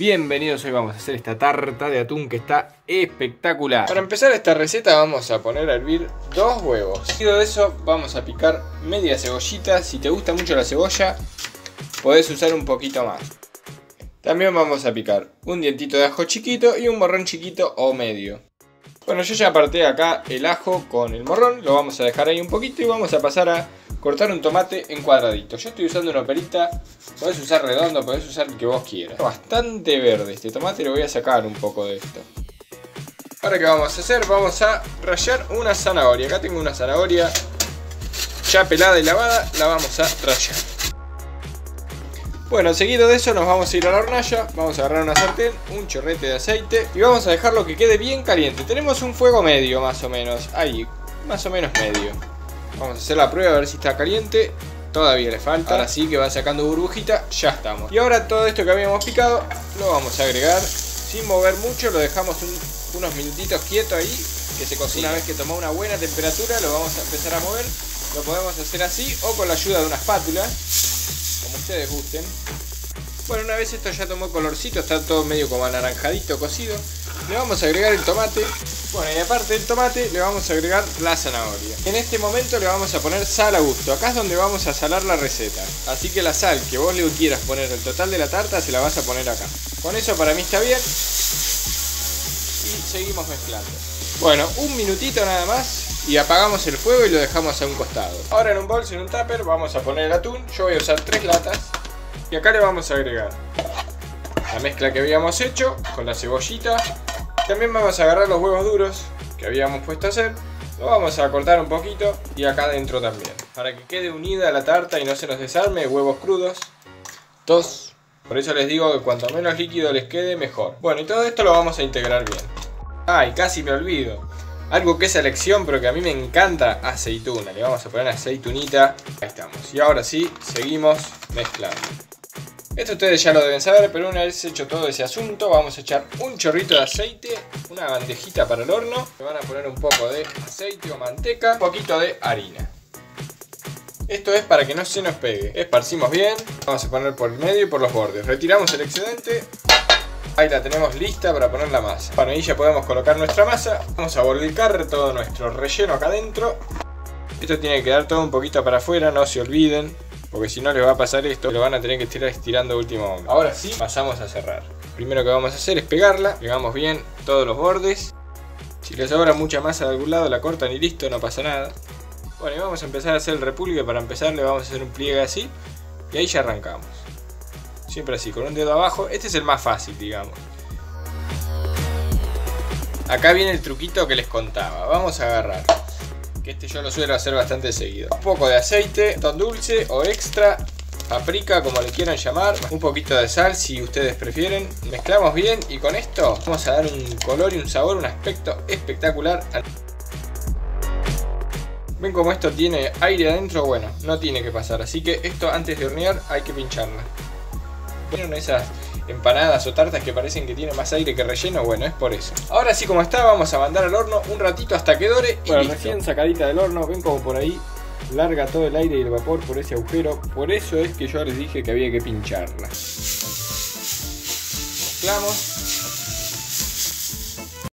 Bienvenidos, hoy vamos a hacer esta tarta de atún que está espectacular. Para empezar esta receta vamos a poner a hervir 2 huevos. Seguido de eso vamos a picar media cebollita. Si te gusta mucho la cebolla, podés usar un poquito más. También vamos a picar un dientito de ajo chiquito y un morrón chiquito o medio. Bueno, yo ya aparté acá el ajo con el morrón, lo vamos a dejar ahí un poquito y vamos a pasar a cortar un tomate en cuadraditos. Yo estoy usando una operita, podés usar redondo, podés usar el que vos quieras. Bastante verde este tomate, le voy a sacar un poco de esto. Ahora ¿qué vamos a hacer? Vamos a rallar una zanahoria. Acá tengo una zanahoria ya pelada y lavada, la vamos a rallar. Bueno, seguido de eso nos vamos a ir a la hornalla, vamos a agarrar una sartén, un chorrete de aceite y vamos a dejarlo que quede bien caliente. Tenemos un fuego medio más o menos, ahí, más o menos medio. Vamos a hacer la prueba a ver si está caliente, todavía le falta. Ahora sí que va sacando burbujita, ya estamos. Y ahora todo esto que habíamos picado lo vamos a agregar sin mover mucho, lo dejamos unos minutitos quieto ahí, que se cocine. Una vez que tomó una buena temperatura lo vamos a empezar a mover. Lo podemos hacer así o con la ayuda de una espátula, como ustedes gusten. Bueno, una vez esto ya tomó colorcito, está todo medio como anaranjadito cocido, le vamos a agregar el tomate. Bueno, y aparte del tomate le vamos a agregar la zanahoria. En este momento le vamos a poner sal a gusto. Acá es donde vamos a salar la receta, así que la sal que vos le quieras poner el total de la tarta se la vas a poner acá. Con eso para mí está bien. Y seguimos mezclando. Bueno, un minutito nada más y apagamos el fuego y lo dejamos a un costado. Ahora en un bolso, en un tupper, vamos a poner el atún. Yo voy a usar 3 latas. Y acá le vamos a agregar la mezcla que habíamos hecho con la cebollita. También vamos a agarrar los huevos duros que habíamos puesto a hacer. Lo vamos a cortar un poquito y acá adentro también, para que quede unida la tarta y no se nos desarme. Huevos crudos, 2. Por eso les digo que cuanto menos líquido les quede, mejor. Bueno, y todo esto lo vamos a integrar bien. Ay, casi me olvido. Algo que es elección, pero que a mí me encanta, aceituna. Le vamos a poner aceitunita. Ahí estamos. Y ahora sí, seguimos mezclando. Esto ustedes ya lo deben saber, pero una vez hecho todo ese asunto, vamos a echar un chorrito de aceite, una bandejita para el horno. Le van a poner un poco de aceite o manteca, un poquito de harina. Esto es para que no se nos pegue. Esparcimos bien, vamos a poner por el medio y por los bordes. Retiramos el excedente. Ahí la tenemos lista para poner la masa. Bueno, ahí ya podemos colocar nuestra masa. Vamos a volcar todo nuestro relleno acá adentro. Esto tiene que quedar todo un poquito para afuera, no se olviden, porque si no les va a pasar esto, lo van a tener que estar estirando a último momento. Ahora sí, pasamos a cerrar. Primero que vamos a hacer es pegarla. Pegamos bien todos los bordes. Si les sobra mucha masa de algún lado, la cortan y listo, no pasa nada. Bueno, y vamos a empezar a hacer el repulgue. Para empezar le vamos a hacer un pliegue así. Y ahí ya arrancamos. Siempre así, con un dedo abajo. Este es el más fácil, digamos. Acá viene el truquito que les contaba. Vamos a agarrar, que este yo lo suelo hacer bastante seguido, un poco de aceite, ton dulce o extra, paprika como le quieran llamar, un poquito de sal si ustedes prefieren. Mezclamos bien y con esto vamos a dar un color y un sabor, un aspecto espectacular. ¿Ven cómo esto tiene aire adentro? Bueno, no tiene que pasar, así que esto antes de hornear hay que pincharla. ¿Vieron esas empanadas o tartas que parecen que tienen más aire que relleno? Bueno, es por eso. Ahora sí, como está, vamos a mandar al horno un ratito hasta que dore y bueno, listo. Recién sacadita del horno, ven como por ahí larga todo el aire y el vapor por ese agujero. Por eso es que yo les dije que había que pincharla. Mezclamos.